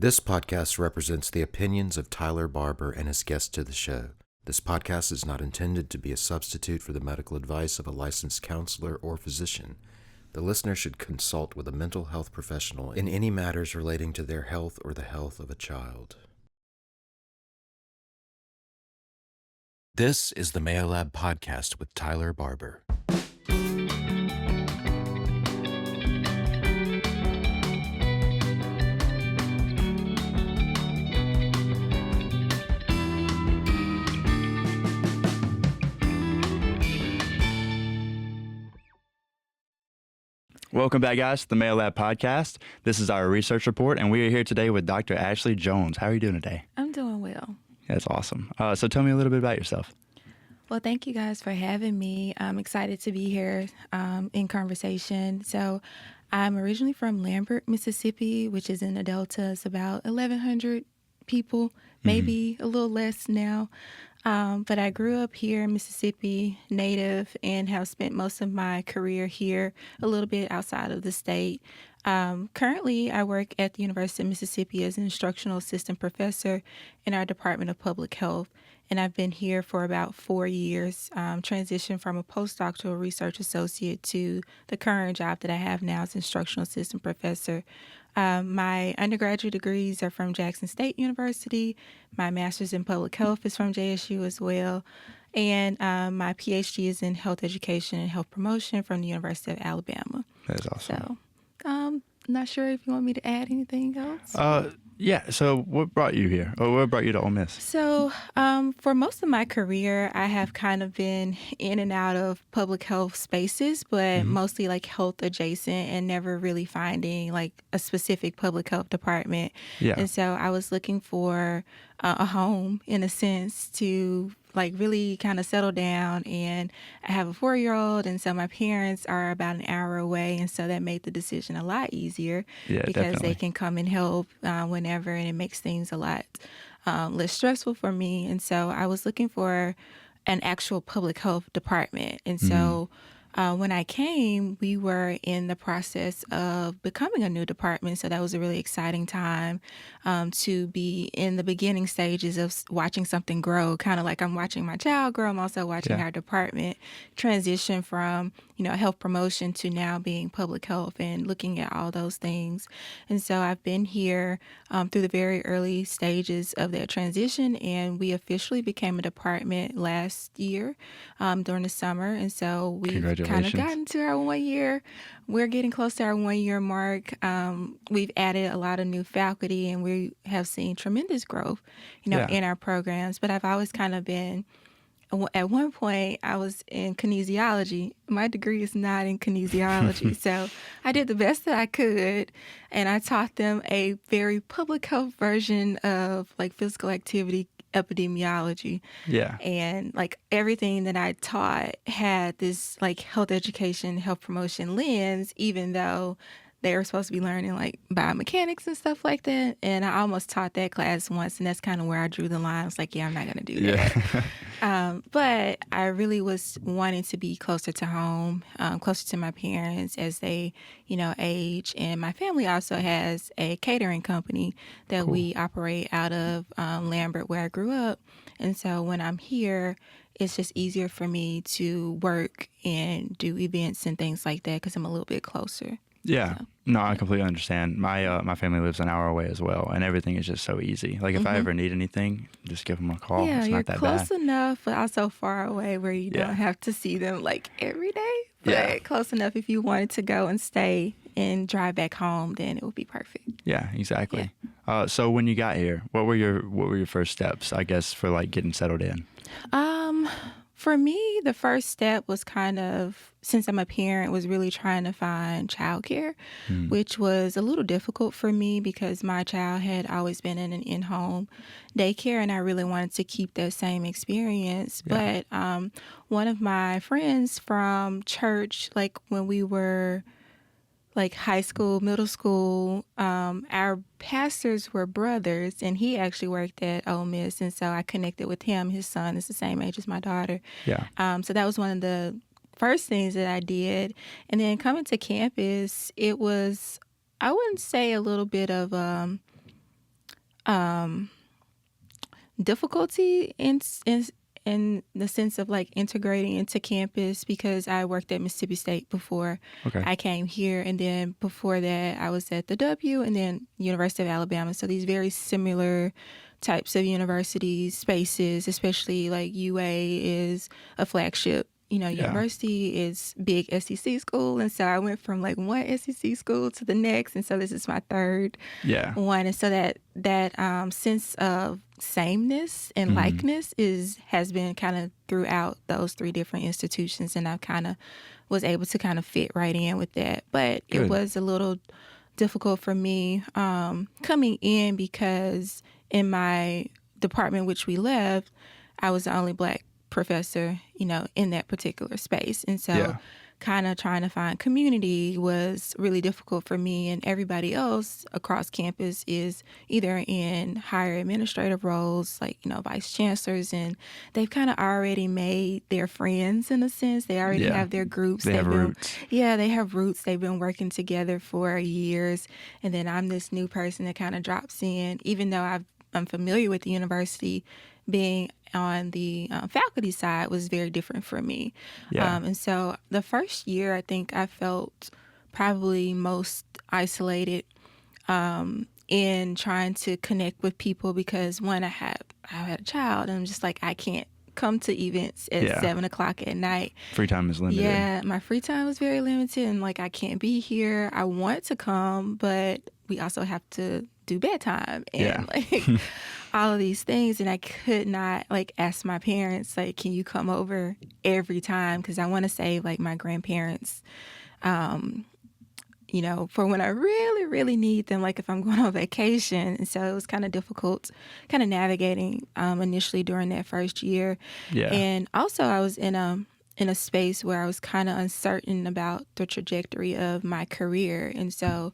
This podcast represents the opinions of Tyler Barber and his guests to the show. This podcast is not intended to be a substitute for the medical advice of a licensed counselor or physician. The listener should consult with a mental health professional in any matters relating to their health or the health of a child. This is the Mayo Lab Podcast with Tyler Barber. Welcome back, guys, to the Mayo Lab Podcast. This is our research report, and we are here today with Dr. Ashley Jones. How are you doing today? I'm doing well. That's awesome. So tell me a little bit about yourself. Well, thank you guys for having me. I'm excited to be here in conversation. So I'm originally from Lambert, Mississippi, which is in the Delta. It's about 1,100 people, maybe a little less now. But I grew up here in Mississippi, native, and have spent most of my career here, a little bit outside of the state. Currently, I work at the University of Mississippi as an instructional assistant professor in our Department of Public Health. And I've been here for about 4 years, transitioned from a postdoctoral research associate to the current job that I have now as instructional assistant professor. My undergraduate degrees are from Jackson State University. My master's in public health is from JSU as well. And my PhD is in health education and health promotion from the University of Alabama. That is awesome. So, not sure if you want me to add anything else. Yeah. So what brought you here? Or what brought you to Ole Miss? So for most of my career, I have kind of been in and out of public health spaces, but mostly like health adjacent and never really finding like a specific public health department. Yeah. And so I was looking for a home in a sense to like really kind of settle down, and I have a 4-year-old, and so my parents are about an hour away, and so that made the decision a lot easier because definitely. they can come and help whenever, and it makes things a lot less stressful for me. And so I was looking for an actual public health department, and so when I came, we were in the process of becoming a new department. So that was a really exciting time to be in the beginning stages of watching something grow, kind of like I'm watching my child grow. I'm also watching our department transition from, health promotion to now being public health and looking at all those things. And so I've been here through the very early stages of that transition, and we officially became a department last year during the summer. And so we've kind of gotten to our 1 year. We're getting close to our 1 year mark. We've added a lot of new faculty, and we have seen tremendous growth, in our programs. But I've always kind of been, at one point, I was in kinesiology. My degree is not in kinesiology. So I did the best that I could, and I taught them a very public health version of like physical activity epidemiology. Yeah. And like everything that I taught had this like health education, health promotion lens, even though they were supposed to be learning like biomechanics and stuff like that. And I almost taught that class once, and that's kind of where I drew the line. I was like, I'm not going to do that. But I really was wanting to be closer to home, closer to my parents as they, age. And my family also has a catering company that we operate out of Lambert, where I grew up. And so when I'm here, it's just easier for me to work and do events and things like that because I'm a little bit closer. Yeah. So, no, I completely understand. My family lives an hour away as well, and everything is just so easy. Like if I ever need anything, just give them a call. Yeah, it's not that close bad. enough, but also far away where you don't have to see them like every day. But close enough if you wanted to go and stay and drive back home, then it would be perfect. Yeah, exactly. Yeah. So when you got here, what were your first steps, I guess, for like getting settled in? For me, the first step was kind of, since I'm a parent, was really trying to find childcare, which was a little difficult for me because my child had always been in an in-home daycare, and I really wanted to keep that same experience. Yeah. But one of my friends from church, like when we were like high school, middle school, our pastors were brothers, and he actually worked at Ole Miss, and so I connected with him. His son is the same age as my daughter. Yeah. So that was one of the first things that I did. And then coming to campus, it was, I wouldn't say a little bit of difficulty in the sense of like integrating into campus because I worked at Mississippi State before Okay. I came here, and then before that I was at the W and then University of Alabama. So these very similar types of university spaces, especially like UA is a flagship, university is big SEC school. And so I went from like one SEC school to the next. And so this is my third one. And so that sense of sameness and likeness has been kind of throughout those three different institutions. And I kind of was able to kind of fit right in with that. But Good. It was a little difficult for me coming in because in my department, which we left, I was the only Black professor, in that particular space. And so kind of trying to find community was really difficult for me, and everybody else across campus is either in higher administrative roles, like, vice chancellors, and they've kind of already made their friends in a sense. They already have their groups. They have roots. Yeah, they have roots. They've been working together for years. And then I'm this new person that kind of drops in, even though I'm familiar with the university. Being on the faculty side was very different for me. And so the first year, I think I felt probably most isolated in trying to connect with people because, one, I had a child, and I'm just like, I can't come to events at 7 o'clock at night. Free time is limited. Yeah, my free time was very limited, and like I can't be here. I want to come, but we also have to do bedtime and like all of these things, and I could not like ask my parents like, can you come over every time, because I want to save like my grandparents for when I really, really need them, like if I'm going on vacation. And so it was kind of difficult kind of navigating initially during that first year. And also I was in a space where I was kind of uncertain about the trajectory of my career. And so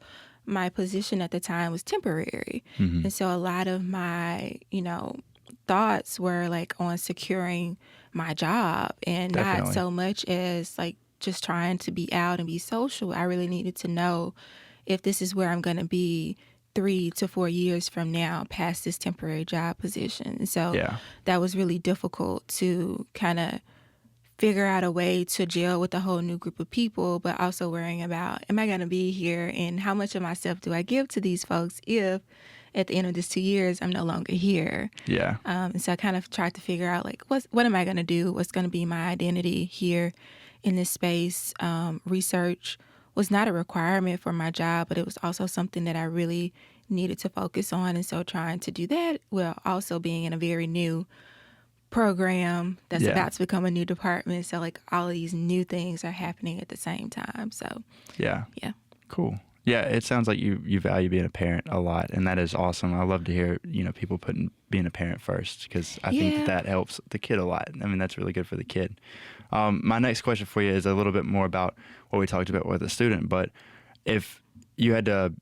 my position at the time was temporary. And so a lot of my, thoughts were like on securing my job and not so much as like just trying to be out and be social. I really needed to know if this is where I'm going to be 3 to 4 years from now past this temporary job position. And so that was really difficult to kind of figure out a way to gel with a whole new group of people, but also worrying about, am I going to be here and how much of myself do I give to these folks if at the end of this 2 years I'm no longer here? And so I kind of tried to figure out like, what am I going to do? What's going to be my identity here in this space? Research was not a requirement for my job, but it was also something that I really needed to focus on. And so trying to do that while also being in a very new program that's about to become a new department. So like all of these new things are happening at the same time. So yeah. Cool. Yeah, it sounds like you value being a parent a lot, and that is awesome. I love to hear, people putting being a parent first, because I think that helps the kid a lot. I mean, that's really good for the kid. My next question for you is a little bit more about what we talked about with the student, but if you had to,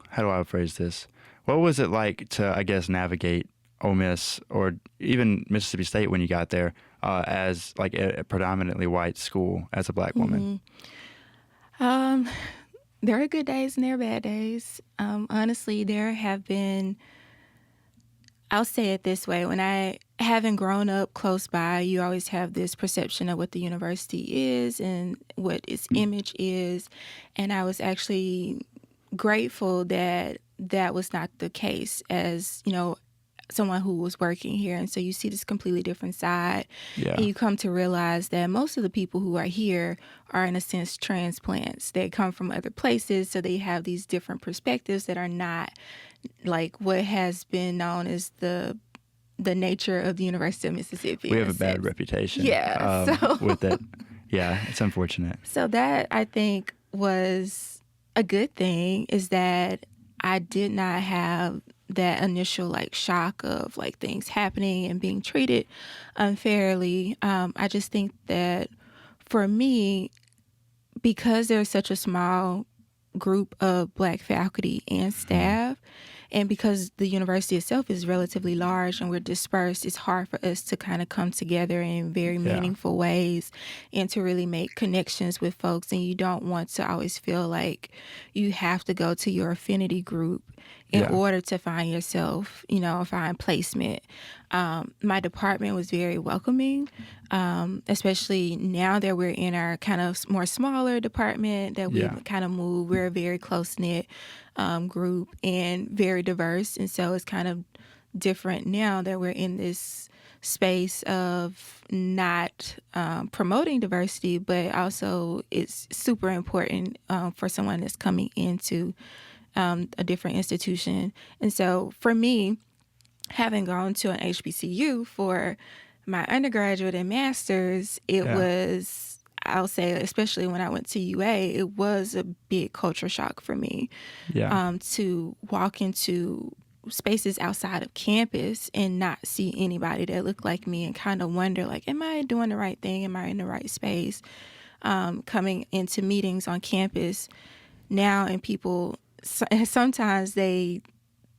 how do I phrase this? What was it like to, I guess, navigate Ole Miss or even Mississippi State when you got there as like a predominantly white school as a Black woman? There are good days and there are bad days. Honestly, there have been, I'll say it this way, when I haven't grown up close by, you always have this perception of what the university is and what its image is. And I was actually grateful that that was not the case as, someone who was working here. And so you see this completely different side. And you come to realize that most of the people who are here are, in a sense, transplants. They come from other places, so they have these different perspectives that are not like what has been known as the nature of the University of Mississippi. We have a bad reputation with it. Yeah, it's unfortunate. So that, I think, was a good thing, is that I did not have that initial like shock of like things happening and being treated unfairly. I just think that for me, because there's such a small group of Black faculty and staff, and because the university itself is relatively large and we're dispersed, it's hard for us to kind of come together in very meaningful ways and to really make connections with folks. And you don't want to always feel like you have to go to your affinity group in Yeah. order to find yourself, find placement. My department was very welcoming, especially now that we're in our kind of more smaller department that we've Yeah. kind of moved. We're a very close-knit group and very diverse. And so it's kind of different now that we're in this space of not promoting diversity, but also it's super important for someone that's coming into a different institution. And so for me, having gone to an HBCU for my undergraduate and master's, it Yeah. was, I'll say, especially when I went to UA, it was a big culture shock for me Yeah. to walk into spaces outside of campus and not see anybody that looked like me and kind of wonder, like, am I doing the right thing? Am I in the right space? Coming into meetings on campus now, and people, sometimes they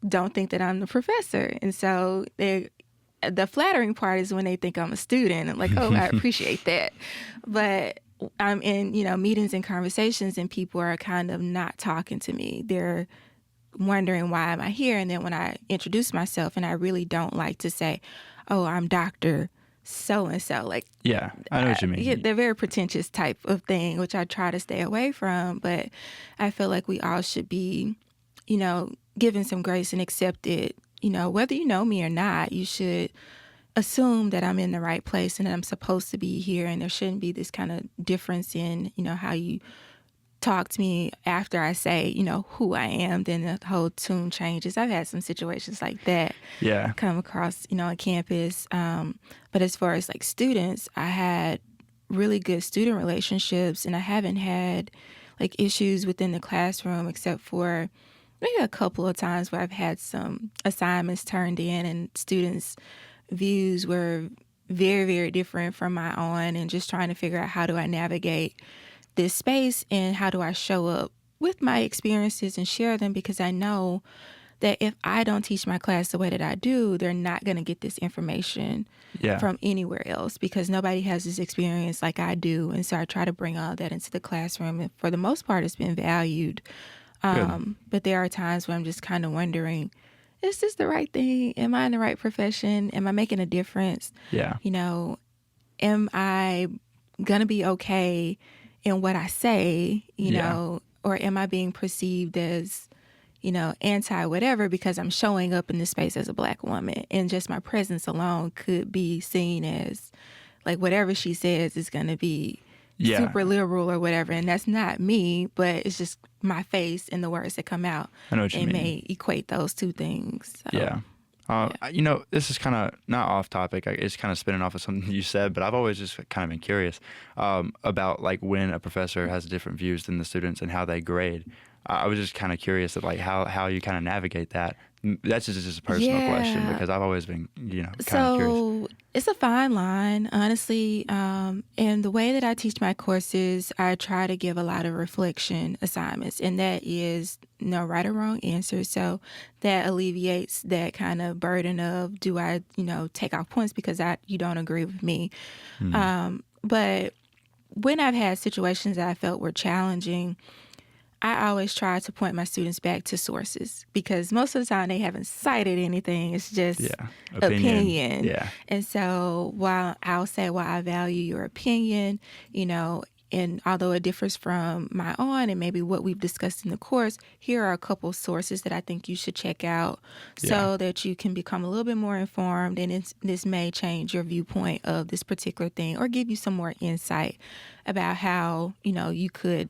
don't think that I'm the professor. And so the flattering part is when they think I'm a student. I'm like, oh, I appreciate that. But I'm in, meetings and conversations, and people are kind of not talking to me. They're wondering, why am I here? And then when I introduce myself, and I really don't like to say, oh, I'm Dr. so-and-so. Like, Yeah. I know what you mean. yeah, they're very pretentious type of thing, which I try to stay away from. But I feel like we all should be, given some grace and accepted, whether you know me or not. You should assume that I'm in the right place and that I'm supposed to be here. And there shouldn't be this kind of difference in, how you talk to me after I say, who I am. Then the whole tune changes. I've had some situations like that Yeah. come across, on campus. But as far as like students, I had really good student relationships, and I haven't had like issues within the classroom except for maybe a couple of times where I've had some assignments turned in and students' views were very, very different from my own, and just trying to figure out, how do I navigate this space and how do I show up with my experiences and share them, because I know that if I don't teach my class the way that I do, they're not going to get this information Yeah. from anywhere else, because nobody has this experience like I do. And so I try to bring all that into the classroom, and for the most part, it's been valued. But there are times where I'm just kind of wondering, is this the right thing? Am I in the right profession? Am I making a difference? Yeah. Am I going to be okay in what I say, or am I being perceived as, anti whatever because I'm showing up in this space as a Black woman, and just my presence alone could be seen as like whatever she says is going to be super liberal or whatever. And that's not me, but it's just my face and the words that come out. I know what you mean. And may equate those two things. So, Yeah. This is kind of not off topic. It's kind of spinning off of something you said, but I've always just kind of been curious about like when a professor has different views than the students and how they grade. I was just kind of curious of like how you kind of navigate that. That's just a personal question, because I've always been, kind of curious. So it's a fine line, honestly. And the way that I teach my courses, I try to give a lot of reflection assignments, and that is no right or wrong answer. So that alleviates that kind of burden of, do I, take off points because you don't agree with me. But when I've had situations that I felt were challenging, I always try to point my students back to sources, because most of the time they haven't cited anything. It's just opinion. Yeah. And so while I'll say, well, I value your opinion, and although it differs from my own and maybe what we've discussed in the course, here are a couple sources that I think you should check out so that you can become a little bit more informed, and this may change your viewpoint of this particular thing, or give you some more insight about how, you could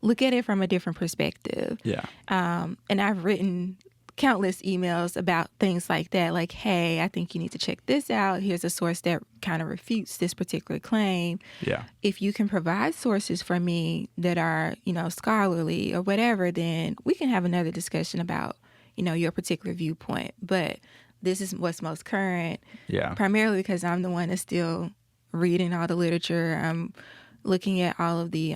look at it from a different perspective. Yeah. And I've written countless emails about things like that, like, hey, I think you need to check this out. Here's a source that kind of refutes this particular claim. Yeah. If you can provide sources for me that are, scholarly or whatever, then we can have another discussion about, your particular viewpoint. But this is what's most current. Yeah. Primarily because I'm the one that's still reading all the literature. I'm looking at all of the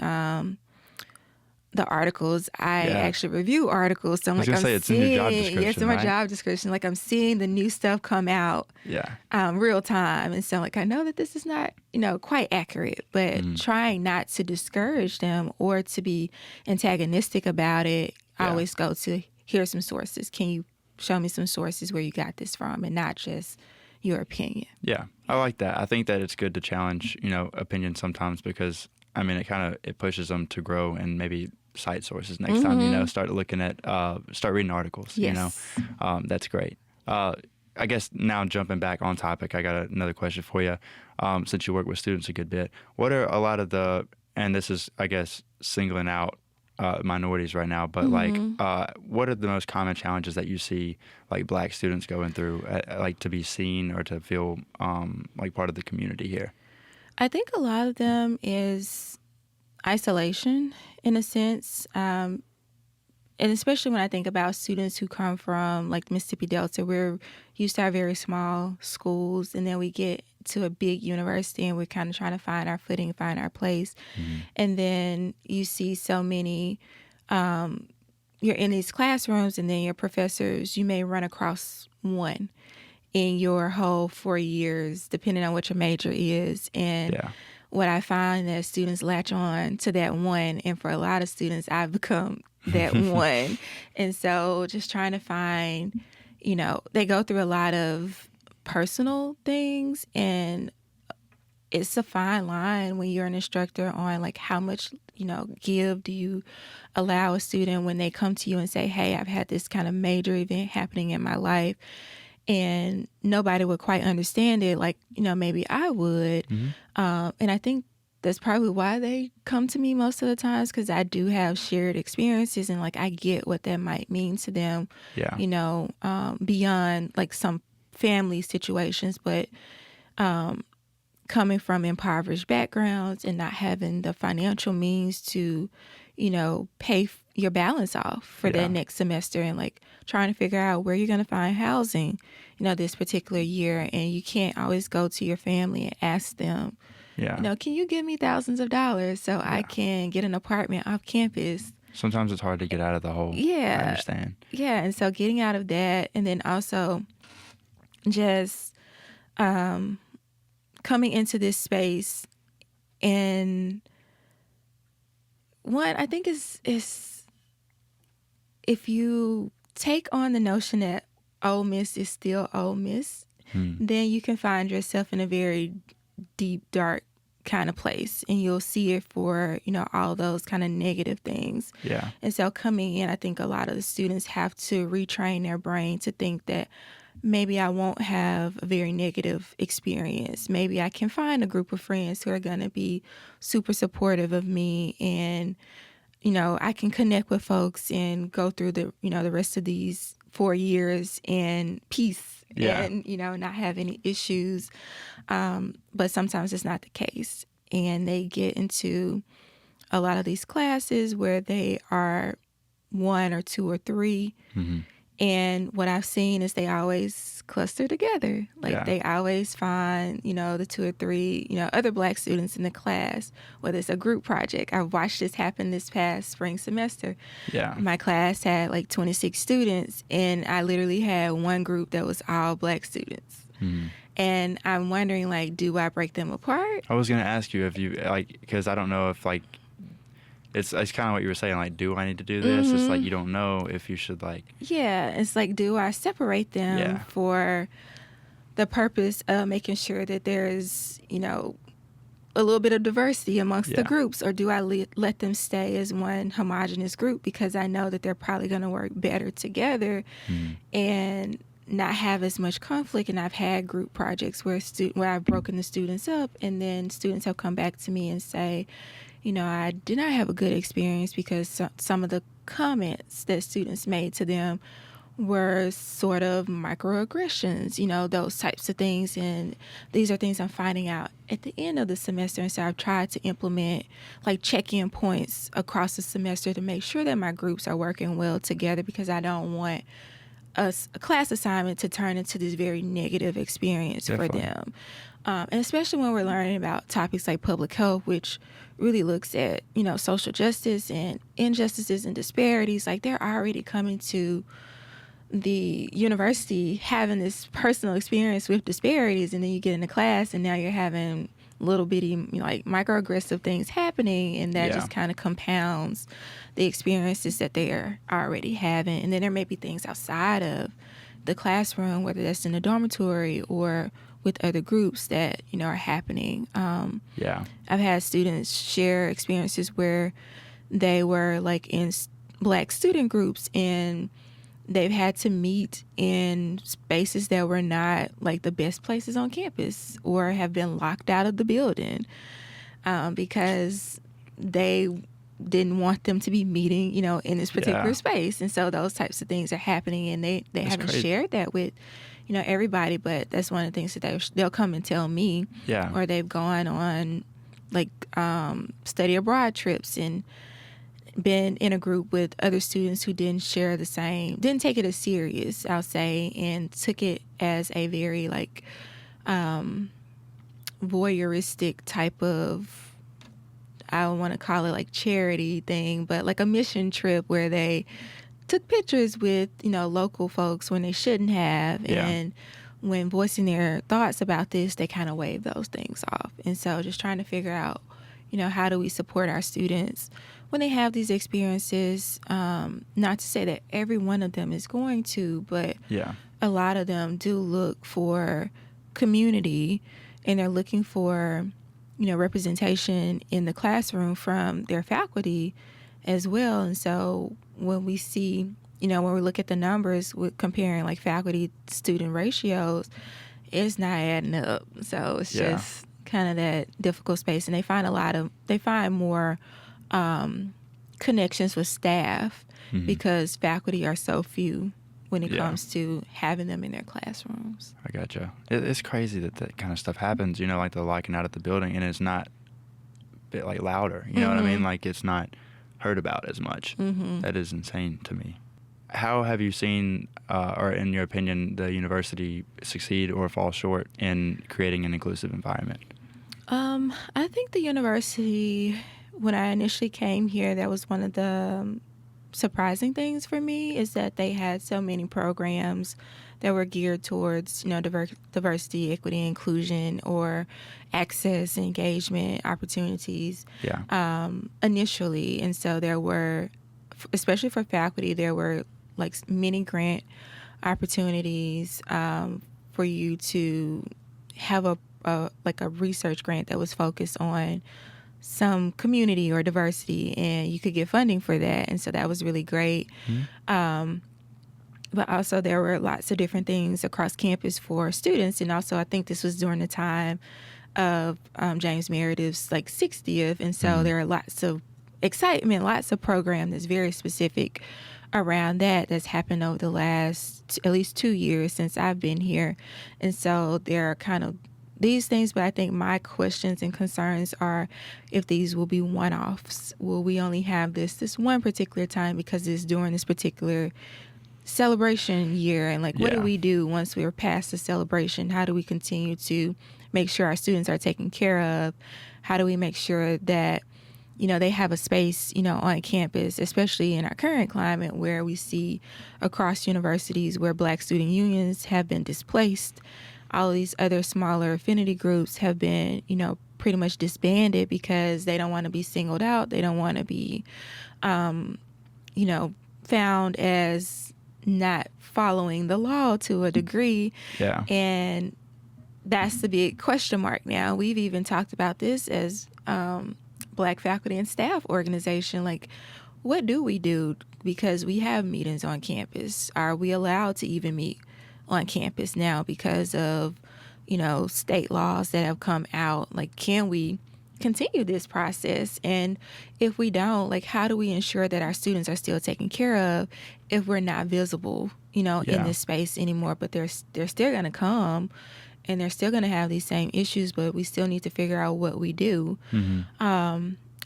articles. I actually review articles. So I'm like, it's in your job description. Yes, in my job description. Like, I'm seeing the new stuff come out real time. And so like, I know that this is not, quite accurate, but trying not to discourage them or to be antagonistic about it, I always go to, here are some sources. Can you show me some sources where you got this from, and not just your opinion? Yeah, I like that. I think that it's good to challenge, opinions sometimes, because I mean, it pushes them to grow and maybe cite sources next time. Start looking at, start reading articles. Yes. That's great. I guess now jumping back on topic, I got another question for you. Since you work with students a good bit, what are a lot of and this is, I guess, singling out minorities right now, but what are the most common challenges that you see like Black students going through, like to be seen or to feel like part of the community here? I think a lot of them is isolation, in a sense. And especially when I think about students who come from like Mississippi Delta, we're used to our very small schools, and then we get to a big university and we're kind of trying to find our footing, find our place. And then you see so many, you're in these classrooms, and then your professors, you may run across one in your whole 4 years, depending on what your major is. And what I find that students latch on to that one, and for a lot of students, I've become that one. And so just trying to find, they go through a lot of personal things, and it's a fine line when you're an instructor on like how much, give do you allow a student when they come to you and say, hey, I've had this kind of major event happening in my life, and nobody would quite understand it like, maybe I would. And I think that's probably why they come to me most of the times, because I do have shared experiences, and like I get what that might mean to them, beyond like some family situations, but coming from impoverished backgrounds and not having the financial means to, pay your balance off for that next semester, and like trying to figure out where you're going to find housing, this particular year. And you can't always go to your family and ask them, can you give me thousands of dollars so I can get an apartment off campus? Sometimes it's hard to get out of the hole. I understand. Yeah. And so getting out of that, and then also just coming into this space, and one, I think is if you take on the notion that Ole Miss is still Ole Miss, then you can find yourself in a very deep, dark kind of place, and you'll see it for, all those kind of negative things. Yeah. And so coming in, I think a lot of the students have to retrain their brain to think that maybe I won't have a very negative experience. Maybe I can find a group of friends who are going to be super supportive of me, and, I can connect with folks and go through the rest of these 4 years in peace and, not have any issues. But sometimes it's not the case. And they get into a lot of these classes where they are 1 or 2 or 3. And what I've seen is they always cluster together. Like they always find, the 2 or 3, other Black students in the class, whether it's a group project. I've watched this happen this past spring semester. My class had like 26 students, and I literally had one group that was all Black students. And I'm wondering, like, do I break them apart? I was going to ask you if you, because I don't know if, it's kind of what you were saying, like, do I need to do this? It's like you don't know if you should, Yeah, it's like, do I separate them for the purpose of making sure that there's, a little bit of diversity amongst the groups, or do I let them stay as one homogenous group because I know that they're probably going to work better together and not have as much conflict? And I've had group projects where I've broken the students up, and then students have come back to me and say, I did not have a good experience because some of the comments that students made to them were sort of microaggressions, those types of things. And these are things I'm finding out at the end of the semester. And so I've tried to implement check-in points across the semester to make sure that my groups are working well together, because I don't want a class assignment to turn into this very negative experience for them. And especially when we're learning about topics like public health, which really looks at, social justice and injustices and disparities. Like, they're already coming to the university having this personal experience with disparities, and then you get into class and now you're having little bitty, like microaggressive things happening, and that just kind of compounds the experiences that they're already having. And then there may be things outside of the classroom, whether that's in the dormitory or with other groups that, are happening. I've had students share experiences where they were like in Black student groups, and they've had to meet in spaces that were not like the best places on campus, or have been locked out of the building because they didn't want them to be meeting, in this particular space. And so those types of things are happening, and they haven't shared that with, everybody. But that's one of the things that they'll come and tell me. Or they've gone on like study abroad trips and been in a group with other students who didn't take it as serious, I'll say, and took it as a very like voyeuristic type of, I don't want to call it like charity thing, but like a mission trip where they took pictures with, local folks when they shouldn't have. And when voicing their thoughts about this, they kind of wave those things off. And so just trying to figure out, how do we support our students when they have these experiences? Not to say that every one of them is going to, but a lot of them do look for community, and they're looking for, representation in the classroom from their faculty as well. And so when we see, when we look at the numbers with comparing like faculty student ratios, it's not adding up. So it's just kind of that difficult space. And they find more connections with staff because faculty are so few when it comes to having them in their classrooms. I gotcha. It's crazy that kind of stuff happens, like the locking out of the building, and it's not a bit like louder, you know what I mean? Like it's not heard about as much. That is insane to me. How have you seen, or in your opinion, the university succeed or fall short in creating an inclusive environment? I think the university, when I initially came here, that was one of the surprising things for me, is that they had so many programs that were geared towards, diversity, equity, inclusion, or access, engagement, opportunities initially. And so there were, especially for faculty, there were like many grant opportunities for you to have a research grant that was focused on some community or diversity, and you could get funding for that. And so that was really great. But also there were lots of different things across campus for students. And also I think this was during the time of James Meredith's like 60th. And so there are lots of excitement, lots of program that's very specific around that's happened over the last at least 2 years since I've been here. And so there are kind of these things, but I think my questions and concerns are if these will be one-offs. Will we only have this one particular time because it's during this particular celebration year? And like, what do we do once we're past the celebration? How do we continue to make sure our students are taken care of? How do we make sure that, they have a space, on campus, especially in our current climate where we see across universities where Black student unions have been displaced? All of these other smaller affinity groups have been, pretty much disbanded because they don't want to be singled out. They don't want to be, found as not following the law to a degree. And that's the big question mark now. We've even talked about this as Black faculty and staff organization. Like, what do we do? Because we have meetings on campus. Are we allowed to even meet on campus now because of, state laws that have come out? Like, can we continue this process? And if we don't, like, how do we ensure that our students are still taken care of if we're not visible, in this space anymore? But they're still going to come, and they're still going to have these same issues, but we still need to figure out what we do.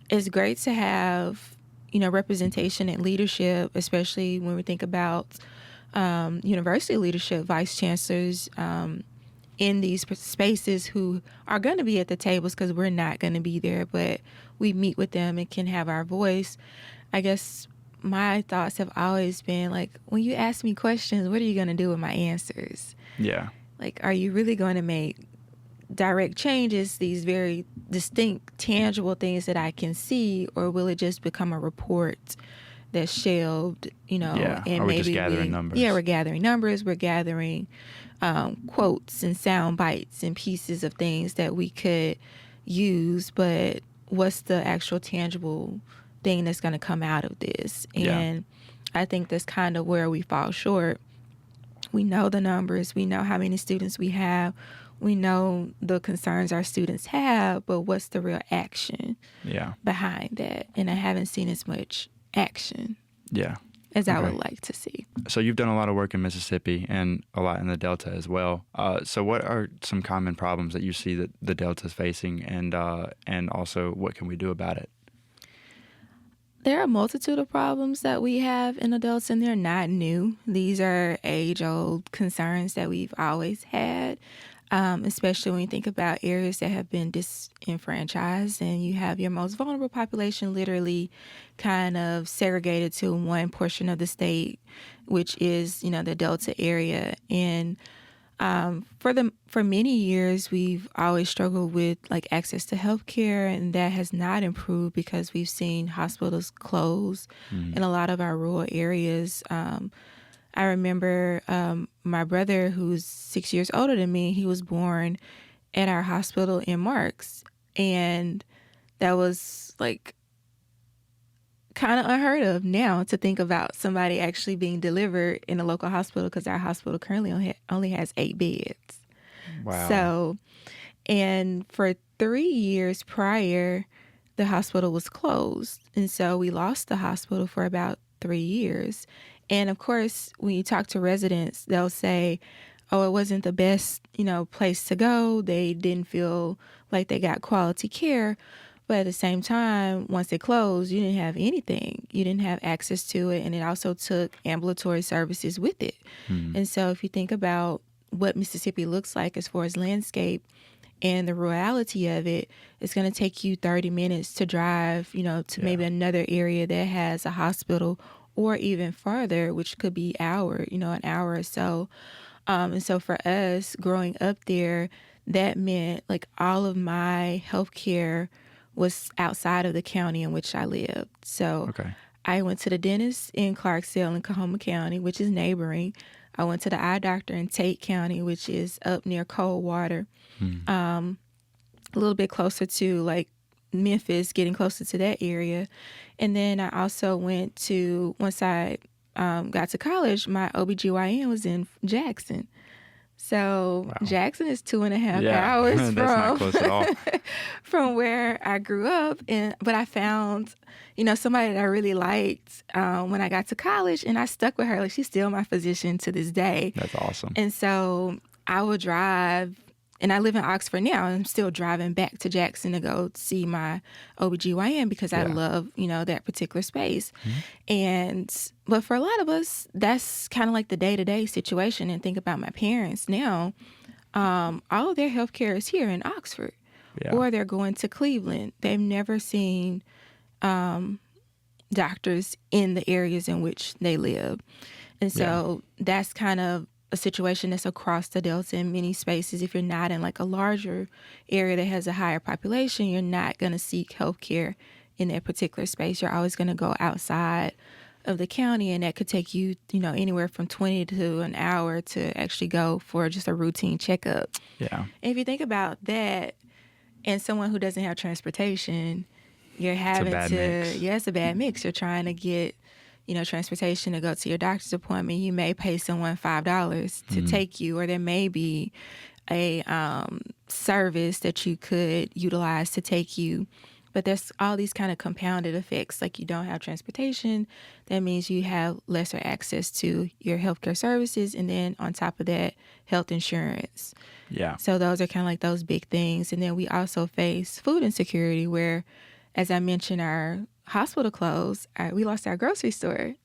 It's great to have, representation and leadership, especially when we think about university leadership, vice chancellors in these spaces who are going to be at the tables because we're not going to be there, but we meet with them and can have our voice. I guess my thoughts have always been like, when you ask me questions, what are you going to do with my answers? Like, are you really going to make direct changes, these very distinct, tangible things that I can see, or will it just become a report that's shelved, Yeah. and Are we just maybe gathering numbers? yeah, we're gathering numbers, we're gathering quotes and sound bites and pieces of things that we could use, but what's the actual tangible thing that's going to come out of this? Yeah. And I think that's kind of where we fall short. We know the numbers, we know how many students we have, we know the concerns our students have, but what's the real action behind that? And I haven't seen as much action as I would like to see. So you've done a lot of work in Mississippi and a lot in the Delta as well. So what are some common problems that you see that the Delta is facing, and also what can we do about it? There are a multitude of problems that we have in adults, and they're not new. These are age-old concerns that we've always had, especially when you think about areas that have been disenfranchised, and you have your most vulnerable population literally kind of segregated to one portion of the state, which is, the Delta area. And for many years, we've always struggled with access to healthcare, and that has not improved because we've seen hospitals close in a lot of our rural areas. I remember my brother, who's 6 years older than me, he was born at our hospital in Marks, and that was kind of unheard of now, to think about somebody actually being delivered in a local hospital, because our hospital currently only has 8 beds. Wow. So, and for 3 years prior, the hospital was closed. And so we lost the hospital for about 3 years. And of course, when you talk to residents, they'll say, oh, it wasn't the best, place to go. They didn't feel like they got quality care. But at the same time, once it closed, you didn't have anything. You didn't have access to it. And it also took ambulatory services with it. And so if you think about what Mississippi looks like as far as landscape and the rurality of it, it's going to take you 30 minutes to drive, to maybe another area that has a hospital, or even farther, which could be an hour or so. And so for us growing up there, that meant all of my health care was outside of the county in which I lived. So I went to the dentist in Clarksdale in Coahoma County, which is neighboring. I went to the eye doctor in Tate County, which is up near Coldwater, a little bit closer to Memphis, getting closer to that area. And then I also went to, once I got to college, my OBGYN was in Jackson. So Jackson is 2.5 hours that's not close at all. from where I grew up. But I found, somebody that I really liked when I got to college, and I stuck with her. She's still my physician to this day. That's awesome. And so I would drive, and I live in Oxford now. I'm still driving back to Jackson to go see my OBGYN because I love, that particular space. But for a lot of us, that's kind of the day-to-day situation. And think about my parents now. All of their health care is here in Oxford, or they're going to Cleveland. They've never seen doctors in the areas in which they live. And so that's kind of a situation that's across the Delta in many spaces. If you're not in a larger area that has a higher population, you're not going to seek health care in that particular space. You're always going to go outside of the county, and that could take you, anywhere from 20 to an hour to actually go for just a routine checkup. Yeah. And if you think about that, and someone who doesn't have transportation, you're having it's a bad mix. You're trying to get transportation to go to your doctor's appointment. You may pay someone $5 to take you, or there may be a service that you could utilize to take you. But there's all these kind of compounded effects. You don't have transportation, that means you have lesser access to your healthcare services, and then on top of that, health insurance. Yeah. So those are kind of those big things. And then we also face food insecurity, where, as I mentioned, our hospital closed. We lost our grocery store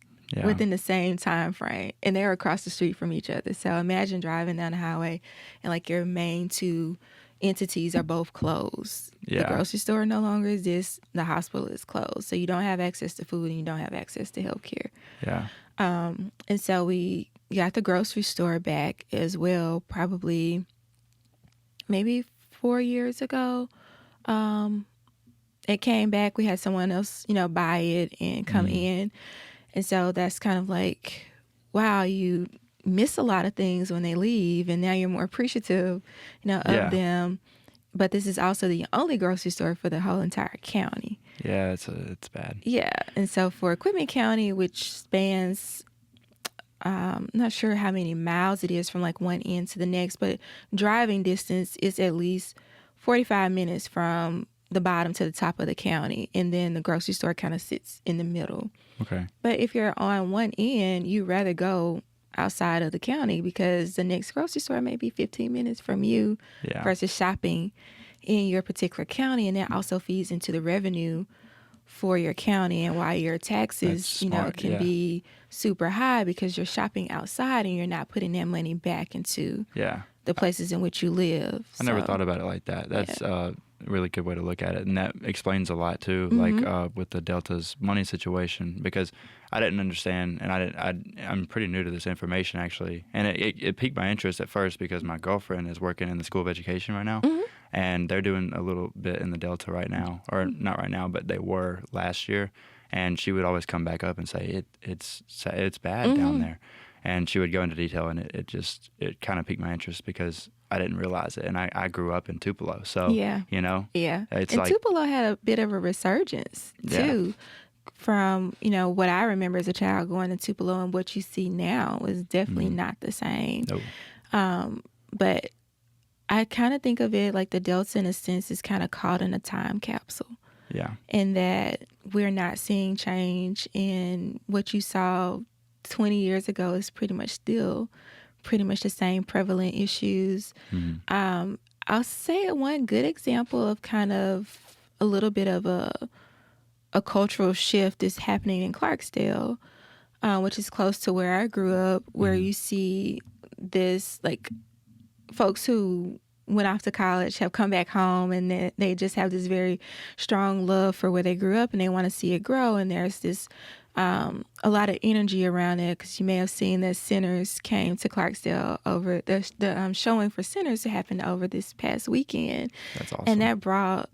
within the same time frame, and they were across the street from each other. So imagine driving down the highway and your main two entities are both closed. Yeah. The grocery store no longer exists. The hospital is closed. So you don't have access to food, and you don't have access to health care. Yeah. And so we got the grocery store back as well, probably maybe 4 years ago. It came back. We had someone else, buy it and come in. And so that's kind of like, wow, you miss a lot of things when they leave, and now you're more appreciative, of them. But this is also the only grocery store for the whole entire county. Yeah, it's bad. Yeah. And so for Quitman County, which spans, I'm not sure how many miles it is from like one end to the next, but driving distance is at least 45 minutes from the bottom to the top of the county. And then the grocery store kind of sits in the middle. Okay. But if you're on one end, you'd rather go outside of the county because the next grocery store may be 15 minutes from you versus shopping in your particular county. And that also feeds into the revenue for your county and why your taxes, can be super high because you're shopping outside and you're not putting that money back into the places in which you live. I never thought about it like that. That's a really good way to look at it. And that explains a lot too, like with the Delta's money situation, because I didn't understand, and I'm pretty new to this information actually. And it piqued my interest at first because my girlfriend is working in the School of Education right now. And they're doing a little bit in the Delta right now, or not right now, but they were last year. And she would always come back up and say, it's bad down there. And she would go into detail, and it kind of piqued my interest because I didn't realize it. And I grew up in Tupelo. So, it's and Tupelo had a bit of a resurgence too from, what I remember as a child going to Tupelo, and what you see now is definitely not the same. Nope. But I kind of think of it like the Delta, in a sense, is kind of caught in a time capsule. Yeah. And that we're not seeing change, in what you saw 20 years ago is pretty much still pretty much the same prevalent issues. I'll say one good example of kind of a little bit of a cultural shift is happening in Clarksdale, which is close to where I grew up, where you see this, like, folks who went off to college have come back home, and they just have this very strong love for where they grew up, and they want to see it grow. And there's this a lot of energy around it, because you may have seen that Sinners came to Clarksdale over the showing for Sinners that happened over this past weekend. That's awesome. And that brought,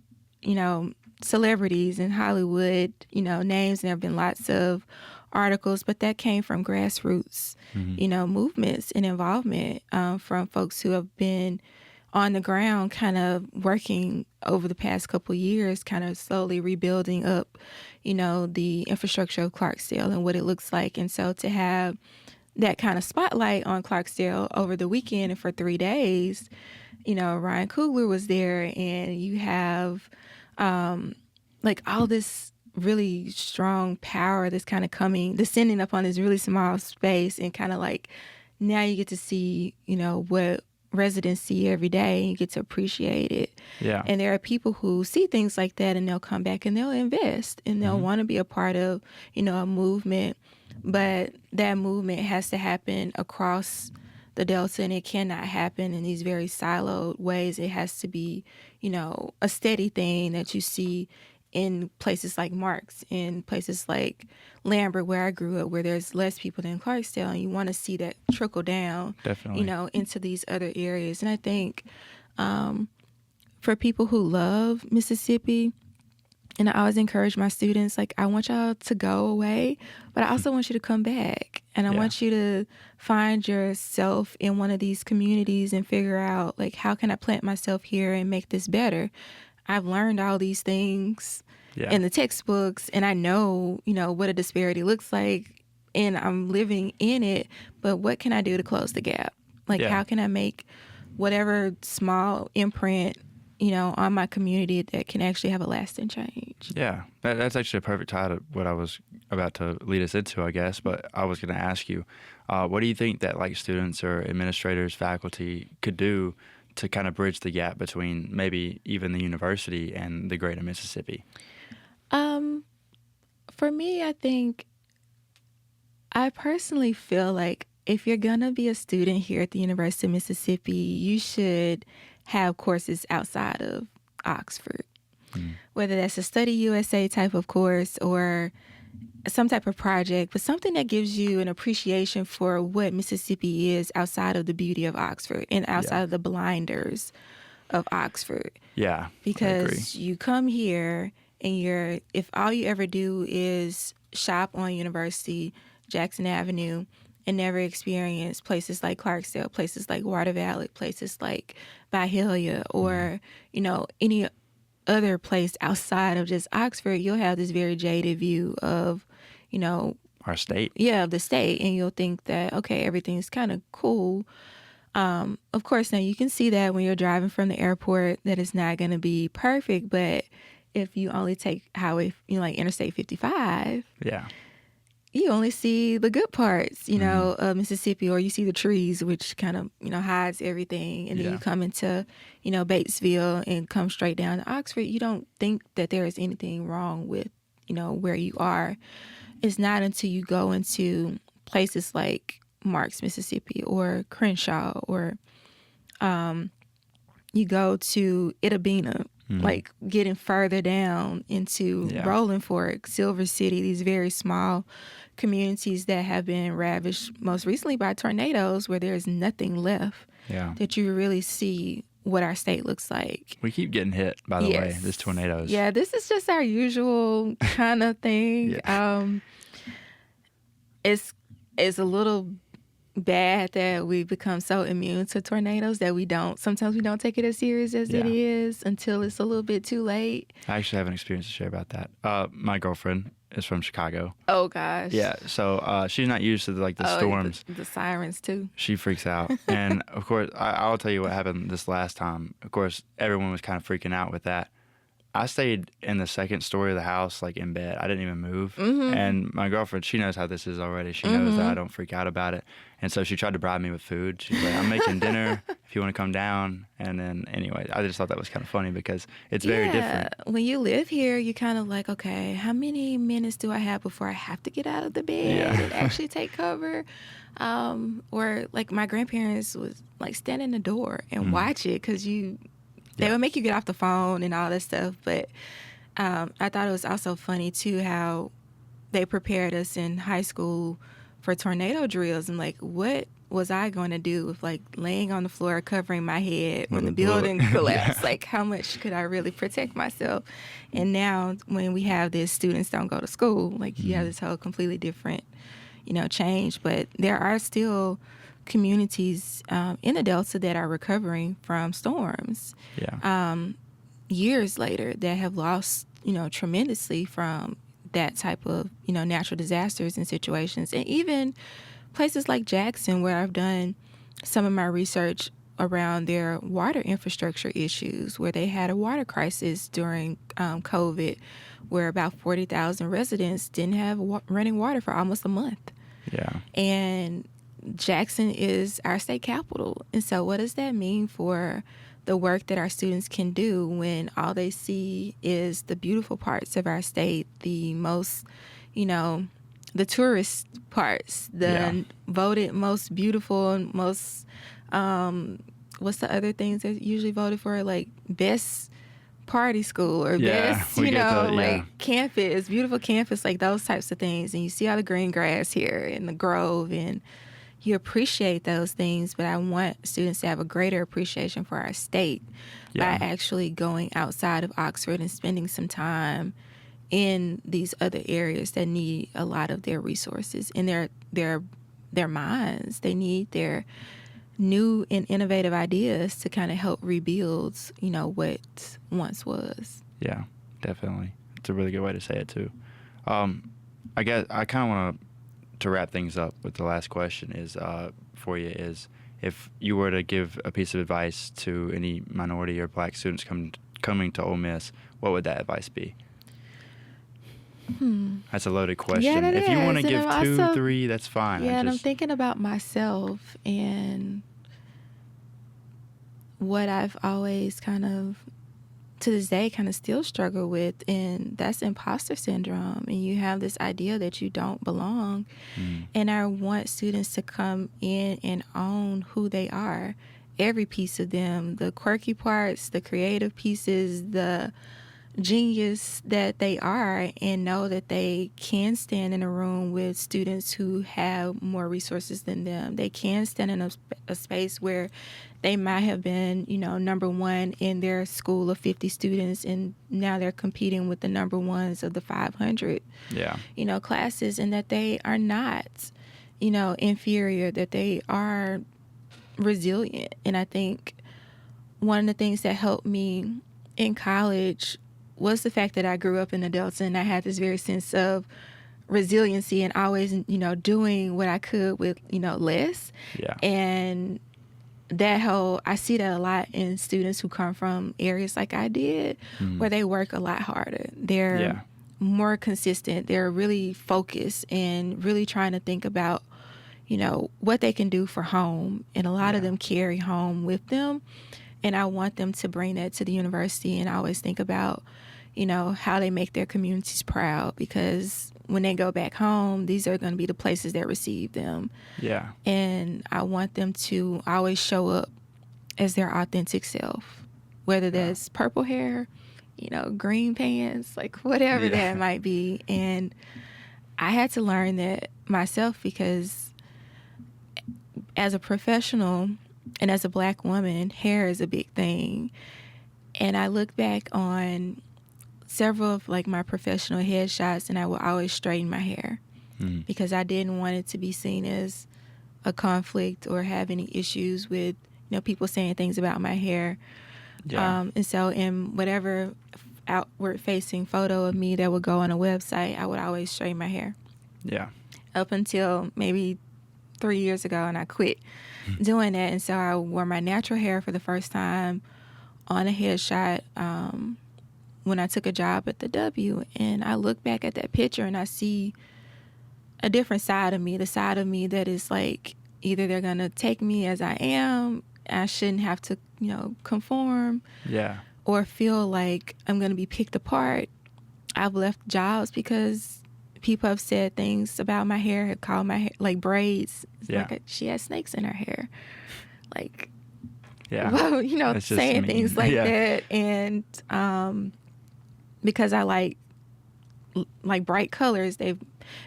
celebrities in Hollywood, names, and there have been lots of articles, but that came from grassroots, movements and involvement from folks who have been on the ground kind of working over the past couple of years, kind of slowly rebuilding up, the infrastructure of Clarksdale and what it looks like. And so to have that kind of spotlight on Clarksdale over the weekend and for 3 days, Ryan Coogler was there, and you have like all this really strong power that's kind of descending upon this really small space, and kind of like now you get to see, what residents see every day, and you get to appreciate it. Yeah. And there are people who see things like that, and they'll come back and they'll invest, and they'll want to be a part of, a movement. But that movement has to happen across the Delta, and it cannot happen in these very siloed ways. It has to be, a steady thing that you see in places like Marks, in places like Lambert, where I grew up, where there's less people than Clarksdale, and you want to see that trickle down, definitely, into these other areas. And I think for people who love Mississippi, and I always encourage my students, like, I want y'all to go away, but I also want you to come back. And I want you to find yourself in one of these communities and figure out, like, how can I plant myself here and make this better? I've learned all these things in the textbooks, and I know, what a disparity looks like, and I'm living in it, but what can I do to close the gap? Like, how can I make whatever small imprint, on my community that can actually have a lasting change? Yeah, that's actually a perfect tie to what I was about to lead us into, I guess, but I was going to ask you, what do you think that, like, students or administrators, faculty could do to kind of bridge the gap between maybe even the university and the greater Mississippi? For me, I personally feel like if you're going to be a student here at the University of Mississippi, you should have courses outside of Oxford, whether that's a Study USA type of course or some type of project, but something that gives you an appreciation for what Mississippi is outside of the beauty of Oxford and outside of the blinders of Oxford. Yeah, because you come here and if all you ever do is shop on University, Jackson Avenue, and never experience places like Clarksdale, places like Water Valley, places like Byhalia, or, any other place outside of just Oxford, you'll have this very jaded view of, our state. Yeah, the state. And you'll think that, okay, everything's kind of cool. Of course, now you can see that when you're driving from the airport that it's not going to be perfect. But if you only take highway, like Interstate 55, yeah, you only see the good parts, of Mississippi, or you see the trees, which kind of, hides everything. And then you come into, Batesville and come straight down to Oxford. You don't think that there is anything wrong with, where you are. It's not until you go into places like Marks, Mississippi, or Crenshaw, or you go to Itabena, like getting further down into Rolling Fork, Silver City, these very small communities that have been ravished most recently by tornadoes, where there's nothing left that you really see what our state looks like. We keep getting hit, by the way, these tornadoes. Yeah, this is just our usual kind of thing. It's a little bad that we become so immune to tornadoes that sometimes we don't take it as serious as it is until it's a little bit too late. I actually have an experience to share about that. My girlfriend is from Chicago. Oh gosh. Yeah, so she's not used to the storms. The sirens too. She freaks out. And of course, I'll tell you what happened this last time. Of course, everyone was kind of freaking out with that. I stayed in the second story of the house, like in bed. I didn't even move. And my girlfriend, she knows how this is already. She knows that I don't freak out about it. And so she tried to bribe me with food. She's like, I'm making dinner if you want to come down. And then anyway, I just thought that was kind of funny because it's very different. When you live here, you're kind of like, okay, how many minutes do I have before I have to get out of the bed and actually take cover? Or like my grandparents was like stand in the door and watch it because they would make you get off the phone and all that stuff. But I thought it was also funny, too, how they prepared us in high school for tornado drills. And, like, what was I going to do with, like, laying on the floor covering my head when the building collapsed? Like, how much could I really protect myself? And now when we have this, students don't go to school. Like, you have this whole completely different, change. But there are still communities in the Delta that are recovering from storms years later that have lost, tremendously from that type of, natural disasters and situations. And even places like Jackson, where I've done some of my research around their water infrastructure issues, where they had a water crisis during COVID, where about 40,000 residents didn't have running water for almost a month. Yeah. And Jackson is our state capital. And so what does that mean for the work that our students can do when all they see is the beautiful parts of our state, the most, the tourist parts, the voted most beautiful and most, what's the other things that usually voted for, like best party school or best, campus, beautiful campus, like those types of things. And you see all the green grass here in the Grove, and you appreciate those things. But I want students to have a greater appreciation for our state by actually going outside of Oxford and spending some time in these other areas that need a lot of their resources and their minds. They need their new and innovative ideas to kind of help rebuild, what once was. Yeah, definitely. It's a really good way to say it too. I guess I kind of want to wrap things up with the last question is for you is if you were to give a piece of advice to any minority or black students coming to Ole Miss, what would that advice be? That's a loaded question. Yeah, if you want to give also, 2, 3, that's fine. Yeah, and I'm thinking about myself and what I've always kind of, to this day, kind of still struggle with, and that's imposter syndrome. And you have this idea that you don't belong. And I want students to come in and own who they are, every piece of them, the quirky parts, the creative pieces, the genius that they are, and know that they can stand in a room with students who have more resources than them. They can stand in a space where they might have been, number one in their school of 50 students, and now they're competing with the number ones of the 500, classes, and that they are not, inferior, that they are resilient. And I think one of the things that helped me in college was the fact that I grew up in Delta, and I had this very sense of resiliency and always, doing what I could with, less. Yeah. And I see that a lot in students who come from areas like I did, where they work a lot harder. They're more consistent. They're really focused and really trying to think about, what they can do for home. And a lot of them carry home with them. And I want them to bring that to the university. And I always think about, how they make their communities proud, because when they go back home, these are going to be the places that receive them. Yeah. And I want them to always show up as their authentic self, whether that's purple hair, green pants, like whatever that might be. And I had to learn that myself, because as a professional and as a Black woman, hair is a big thing. And I look back on several of my professional headshots, and I would always straighten my hair because I didn't want it to be seen as a conflict or have any issues with, people saying things about my hair. Yeah. And so in whatever outward facing photo of me that would go on a website, I would always straighten my hair. Yeah. Up until maybe 3 years ago, and I quit doing that. And so I wore my natural hair for the first time on a headshot when I took a job at the W. And I look back at that picture and I see a different side of me, the side of me that is like, either they're going to take me as I am, I shouldn't have to, conform, or feel like I'm going to be picked apart. I've left jobs because people have said things about my hair, had called my hair like braids. Like she had snakes in her hair. Like, well, saying things like that. And because I like bright colors, they've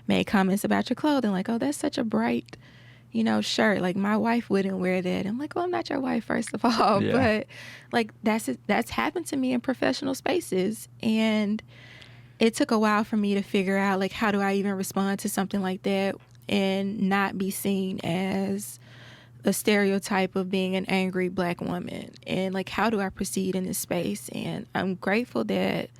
made comments about your clothing, like, oh, that's such a bright, shirt. Like, my wife wouldn't wear that. I'm like, well, I'm not your wife, first of all. But that's happened to me in professional spaces. And it took a while for me to figure out, how do I even respond to something like that and not be seen as a stereotype of being an angry Black woman. And, how do I proceed in this space? And I'm grateful that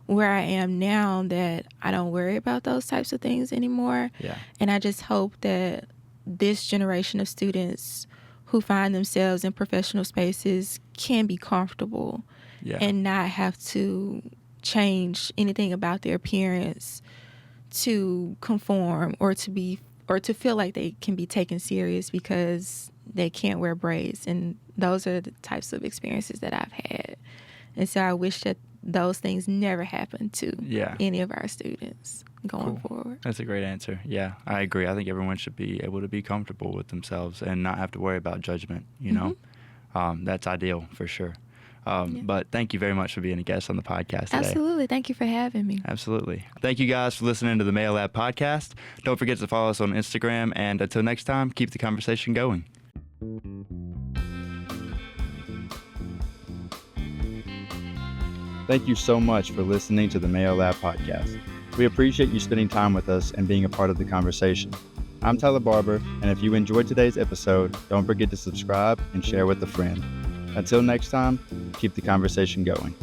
where I am now, that I don't worry about those types of things anymore. Yeah. And I just hope that this generation of students who find themselves in professional spaces can be comfortable and not have to change anything about their appearance to conform or to feel like they can be taken serious because they can't wear braids. And those are the types of experiences that I've had. And so I wish that those things never happen to any of our students going forward. That's a great answer. Yeah, I agree. I think everyone should be able to be comfortable with themselves and not have to worry about judgment, know. That's ideal for sure. But thank you very much for being a guest on the podcast today. Absolutely. Thank you for having me. Absolutely. Thank you guys for listening to the Mayo Lab podcast. Don't forget to follow us on Instagram. And until next time, keep the conversation going. Thank you so much for listening to the Mayo Lab podcast. We appreciate you spending time with us and being a part of the conversation. I'm Tyler Barber, and if you enjoyed today's episode, don't forget to subscribe and share with a friend. Until next time, keep the conversation going.